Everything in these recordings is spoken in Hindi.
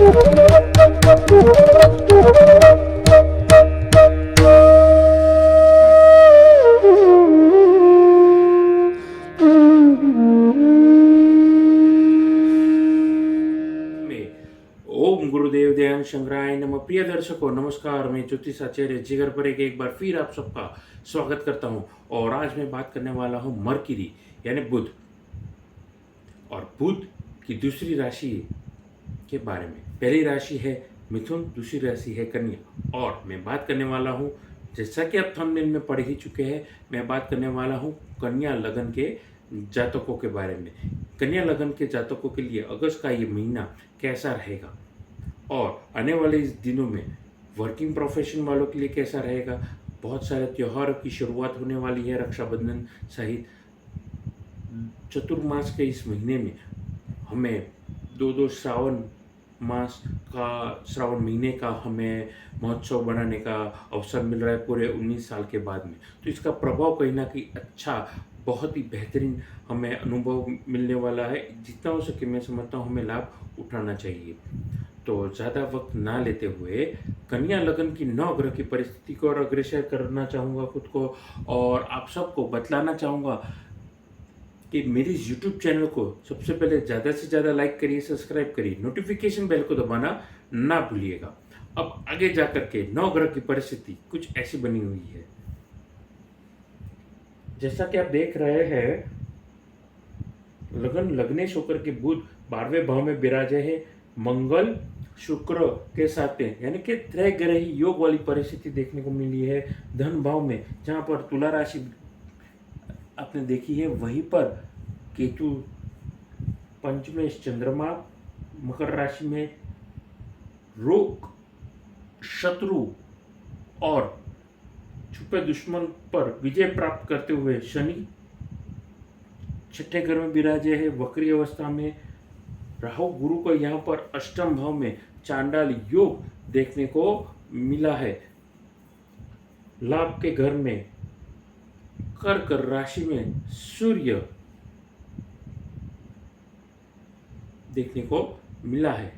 ओम गुरुदेव दयान शंकराय नमः। प्रिय दर्शकों नमस्कार, मैं ज्योतिष आचार्य जिगर पर एक बार फिर आप सबका स्वागत करता हूं। और आज मैं बात करने वाला हूं मरकरी यानी बुध और बुध की दूसरी राशि के बारे में। पहली राशि है मिथुन, दूसरी राशि है कन्या। और मैं बात करने वाला हूं, जैसा कि आप थंबनेल में पढ़ ही चुके हैं, मैं बात करने वाला हूं कन्या लगन के जातकों के बारे में। कन्या लगन के जातकों के लिए अगस्त का ये महीना कैसा रहेगा और आने वाले इस दिनों में वर्किंग प्रोफेशन वालों के लिए कैसा रहेगा। बहुत सारे त्योहारों की शुरुआत होने वाली है, रक्षाबंधन सहित चतुर्मास के इस महीने में हमें दो श्रावण मास का, श्रावण महीने का हमें महोत्सव बनाने का अवसर मिल रहा है पूरे 19 साल के बाद में। तो इसका प्रभाव कहीं ना कहीं अच्छा, बहुत ही बेहतरीन हमें अनुभव मिलने वाला है। जितना हो सके मैं समझता हूँ हमें लाभ उठाना चाहिए। तो ज़्यादा वक्त ना लेते हुए कन्या लगन की 9 ग्रह की परिस्थिति को और अग्रसर करना चाहूँगा खुद को, और आप सबको बतलाना चाहूँगा कि मेरी इस YouTube चैनल को सबसे पहले ज़्यादा से ज़्यादा लाइक करिए, सब्सक्राइब करिए, नोटिफिकेशन बेल को दबाना ना भूलिएगा। अब आगे जाकर के 9 ग्रह की परिस्थिति कुछ ऐसी बनी हुई है। जैसा कि आप देख रहे हैं, लगन लग्नेश होकर के बुध 12वें भाव में विराजे है, मंगल शुक्र के साथ में, यानी कि त्रैग्रही योग वाली परिस्थिति देखने को मिली है। धन भाव में जहाँ पर तुला राशि आपने देखी है, वहीं पर केतु, पंचमेश चंद्रमा, मकर राशि में रोग, शत्रु और छुपे दुश्मन पर विजय प्राप्त करते हुए शनि छठे घर में विराजे है वक्री अवस्था में। राहु गुरु को यहाँ पर अष्टम भाव में चांडाल योग देखने को मिला है। लाभ के घर में कर्क राशि में सूर्य देखने को मिला है।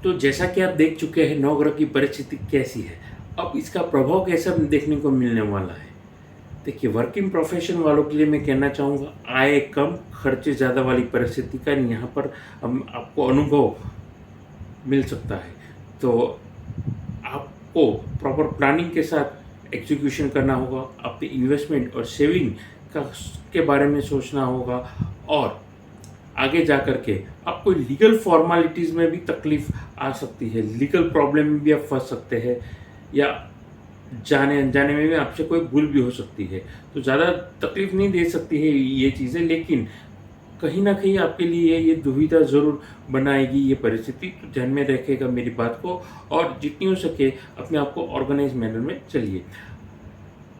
तो जैसा कि आप देख चुके हैं 9 ग्रह की परिस्थिति कैसी है, अब इसका प्रभाव कैसा देखने को मिलने वाला है। देखिए, वर्किंग प्रोफेशन वालों के लिए मैं कहना चाहूँगा आय कम खर्चे ज़्यादा वाली परिस्थिति का यहाँ पर आपको अनुभव मिल सकता है। तो आपको प्रॉपर प्लानिंग के साथ एग्जीक्यूशन करना होगा। अपने इन्वेस्टमेंट और सेविंग के बारे में सोचना होगा, और आगे जा कर के आपको लीगल फॉर्मेलिटीज़ में भी तकलीफ आ सकती है, लीगल प्रॉब्लम में भी आप फंस सकते हैं, या जाने अनजाने में भी आपसे कोई भूल भी हो सकती है। तो ज़्यादा तकलीफ नहीं दे सकती है ये चीज़ें, लेकिन कहीं ना कहीं आपके लिए ये दुविधा ज़रूर बनाएगी ये परिस्थिति। तो ध्यान में रखिएगा मेरी बात को, और जितनी हो सके अपने आप को ऑर्गेनाइज मैनर में चलिए।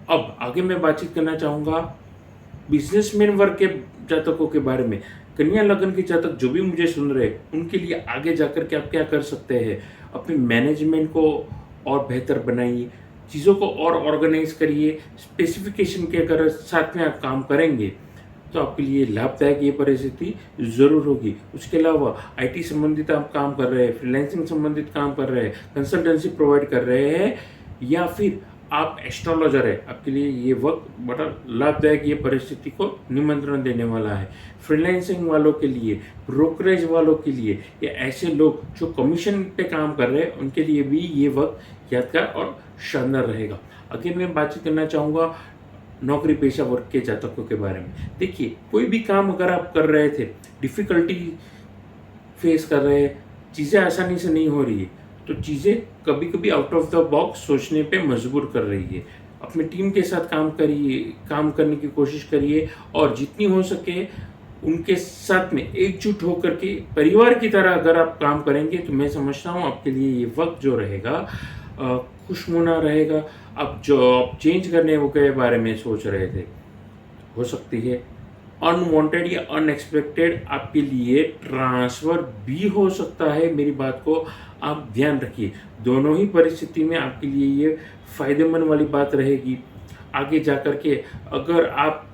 अब आगे मैं बातचीत करना चाहूँगा बिजनेसमैन वर्ग के जातकों के बारे में। कन्या लगन के जातक जो भी मुझे सुन रहे हैं, उनके लिए आगे जाकर के आप क्या कर सकते हैं, अपने मैनेजमेंट को और बेहतर बनाइए, चीज़ों को और ऑर्गेनाइज करिए। स्पेसिफिकेशन के अगर साथ में आप काम करेंगे तो आपके लिए लाभदायक ये परिस्थिति ज़रूर होगी। उसके अलावा आईटी संबंधित आप काम कर रहे हैं, फ्रीलांसिंग संबंधित काम कर रहे हैं, कंसल्टेंसी प्रोवाइड कर रहे हैं, या फिर आप एस्ट्रोलॉजर है, आपके लिए ये वक्त बड़ा लाभदायक ये परिस्थिति को निमंत्रण देने वाला है। फ्रीलांसिंग वालों के लिए, ब्रोकरेज वालों के लिए, या ऐसे लोग जो कमीशन पे काम कर रहे हैं, उनके लिए भी ये वक्त यादगार और शानदार रहेगा। आगे मैं बातचीत करना चाहूँगा नौकरी पेशा वर्ग के जातकों के बारे में। देखिए, कोई भी काम अगर आप कर रहे थे, डिफ़िकल्टी फेस कर रहे हैं, चीज़ें आसानी से नहीं हो रही है, तो चीज़ें कभी कभी आउट ऑफ द बॉक्स सोचने पे मजबूर कर रही है। अपनी टीम के साथ काम करिए, काम करने की कोशिश करिए, और जितनी हो सके उनके साथ में एकजुट होकर के परिवार की तरह अगर आप काम करेंगे, तो मैं समझता हूँ आपके लिए ये वक्त जो रहेगा खुशनुमा रहेगा। आप जॉब चेंज करने के बारे में सोच रहे थे, हो सकती है अनवांटेड या अनएक्सपेक्टेड आपके लिए ट्रांसफ़र भी हो सकता है। मेरी बात को आप ध्यान रखिए, दोनों ही परिस्थिति में आपके लिए ये फ़ायदेमंद वाली बात रहेगी। आगे जाकर के अगर आप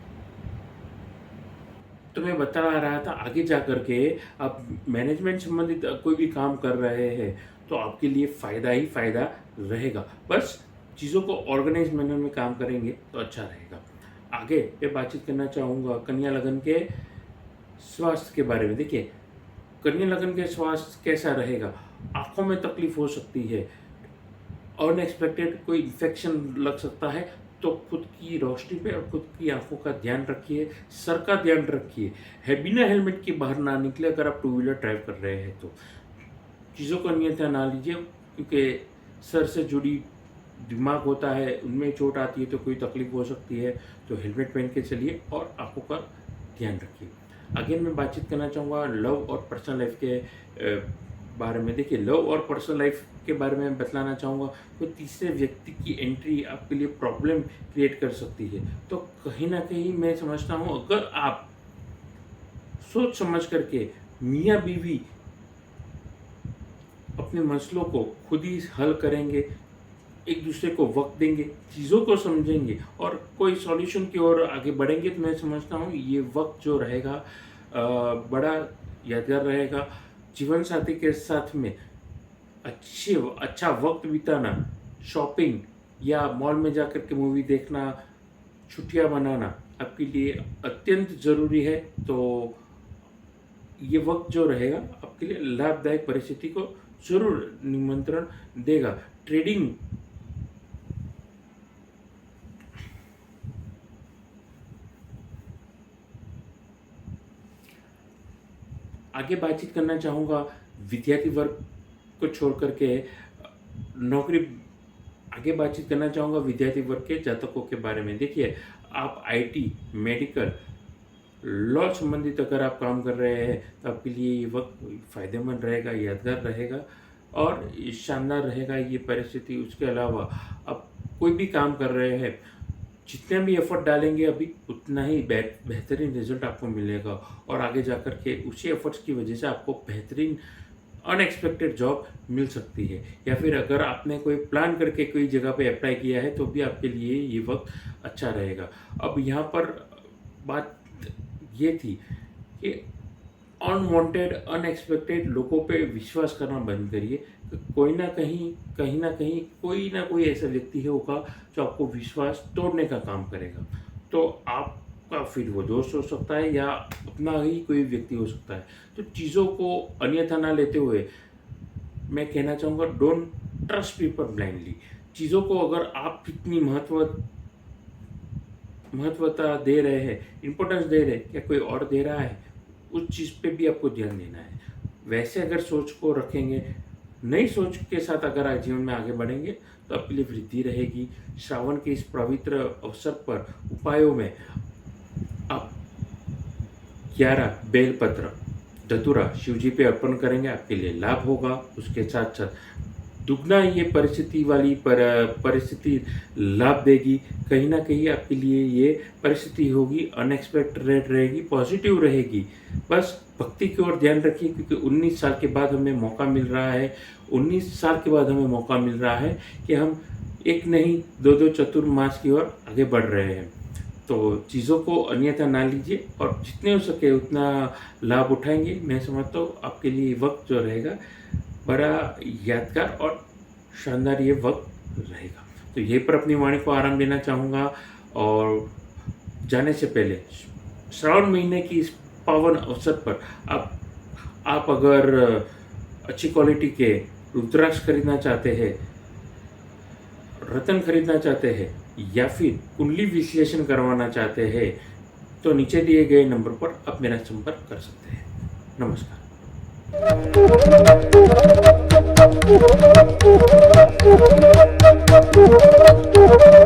तो मैं बता रहा था आगे जा कर के आप मैनेजमेंट संबंधित कोई भी काम कर रहे हैं तो आपके लिए फ़ायदा ही फ़ायदा रहेगा। बस चीज़ों को ऑर्गेनाइज मैनर में काम करेंगे तो अच्छा रहेगा। आगे मैं बातचीत करना चाहूँगा कन्या लगन के स्वास्थ्य के बारे में। देखिए, कन्या लगन के स्वास्थ्य कैसा रहेगा? आँखों में तकलीफ हो सकती है, अनएक्सपेक्टेड कोई इन्फेक्शन लग सकता है, तो खुद की रोशनी पे और खुद की आँखों का ध्यान रखिए, सर का ध्यान रखिए। बिना हेलमेट के बाहर ना निकले अगर आप टू व्हीलर ड्राइव कर रहे हैं तो। चीज़ों का नियंत्रण ना लीजिए, क्योंकि सर से जुड़ी दिमाग होता है, उनमें चोट आती है तो कोई तकलीफ हो सकती है, तो हेलमेट पहन के चलिए और आँखों का ध्यान रखिए। आगे मैं बातचीत करना चाहूँगा लव और पर्सनल लाइफ के बारे में। देखिए, लव और पर्सनल लाइफ के बारे में बतलाना चाहूँगा, तो तीसरे व्यक्ति की एंट्री आपके लिए प्रॉब्लम क्रिएट कर सकती है। तो कहीं न कहीं मैं समझता हूँ अगर आप सोच समझ करके मियाँ बीवी अपने मसलों को खुद ही हल करेंगे, एक दूसरे को वक़्त देंगे, चीज़ों को समझेंगे और कोई सॉल्यूशन की ओर आगे बढ़ेंगे, तो मैं समझता हूँ ये वक़्त जो रहेगा बड़ा यादगार रहेगा। जीवन साथी के साथ में अच्छा वक़्त बिताना, शॉपिंग या मॉल में जाकर के मूवी देखना, छुट्टियाँ मनाना आपके लिए अत्यंत ज़रूरी है। तो ये वक़्त जो रहेगा आपके लिए लाभदायक परिस्थिति को ज़रूर निमंत्रण देगा। ट्रेडिंग आगे बातचीत करना चाहूँगा विद्यार्थी वर्ग को छोड़ कर के नौकरी आगे बातचीत करना चाहूँगा विद्यार्थी वर्ग के जातकों के बारे में। देखिए, आप आईटी, मेडिकल, लॉ संबंधित अगर आप काम कर रहे हैं तो आपके लिए ये वक्त फ़ायदेमंद रहेगा, यादगार रहेगा और शानदार रहेगा ये परिस्थिति। उसके अलावा आप कोई भी काम कर रहे हैं, जितना भी एफ़र्ट डालेंगे अभी उतना ही बेहतरीन रिज़ल्ट आपको मिलेगा और आगे जाकर के उसी एफ़र्ट्स की वजह से आपको बेहतरीन अनएक्सपेक्टेड जॉब मिल सकती है। या फिर अगर आपने कोई प्लान करके कोई जगह पे अप्लाई किया है तो भी आपके लिए ये वक्त अच्छा रहेगा। अब यहाँ पर बात ये थी कि अनवांटेड, अनएक्सपेक्टेड लोगों पे विश्वास करना बंद करिए। कोई ना कहीं, कहीं न कहीं कोई ना कोई ऐसा व्यक्ति होगा जो आपको विश्वास तोड़ने का काम करेगा। तो आपका फिर वो दोस्त हो सकता है या अपना ही कोई व्यक्ति हो सकता है। तो चीज़ों को अन्यथा ना लेते हुए मैं कहना चाहूँगा डोंट ट्रस्ट पीपल ब्लाइंडली। चीज़ों को अगर आप कितनी महत्वता दे रहे हैं, इम्पोर्टेंस दे रहे हैं, क्या कोई और दे रहा है, उस चीज़ पे भी आपको ध्यान देना है। वैसे अगर सोच को रखेंगे, नई सोच के साथ अगर आप जीवन में आगे बढ़ेंगे तो आपके लिए वृद्धि रहेगी। श्रावण के इस पवित्र अवसर पर उपायों में आप 11 बेलपत्र धतूरा शिव जी पे अर्पण करेंगे, आपके लिए लाभ होगा। उसके साथ साथ दुगना ये परिस्थिति लाभ देगी। कहीं ना कहीं आपके लिए ये परिस्थिति होगी अनएक्सपेक्टेड रहेगी, पॉजिटिव रहेगी। बस भक्ति की ओर ध्यान रखिए, क्योंकि 19 साल के बाद हमें मौका मिल रहा है 19 साल के बाद हमें मौका मिल रहा है कि हम एक नहीं दो चतुर्मास की ओर आगे बढ़ रहे हैं। तो चीज़ों को अन्यथा ना लीजिए और जितने हो सके उतना लाभ उठाएंगे। मैं समझता हूँ आपके लिए वक्त जो रहेगा बड़ा यादगार और शानदार ये वक्त रहेगा। तो यहीं पर अपनी वाणी को आराम देना चाहूँगा और जाने से पहले श्रावण महीने की इस पावन अवसर पर आप अगर अच्छी क्वालिटी के रुद्राक्ष खरीदना चाहते हैं, रत्न खरीदना चाहते हैं या फिर कुंडली विश्लेषण करवाना चाहते हैं तो नीचे दिए गए नंबर पर आप मेरा संपर्क कर सकते हैं। नमस्कार। Thank you.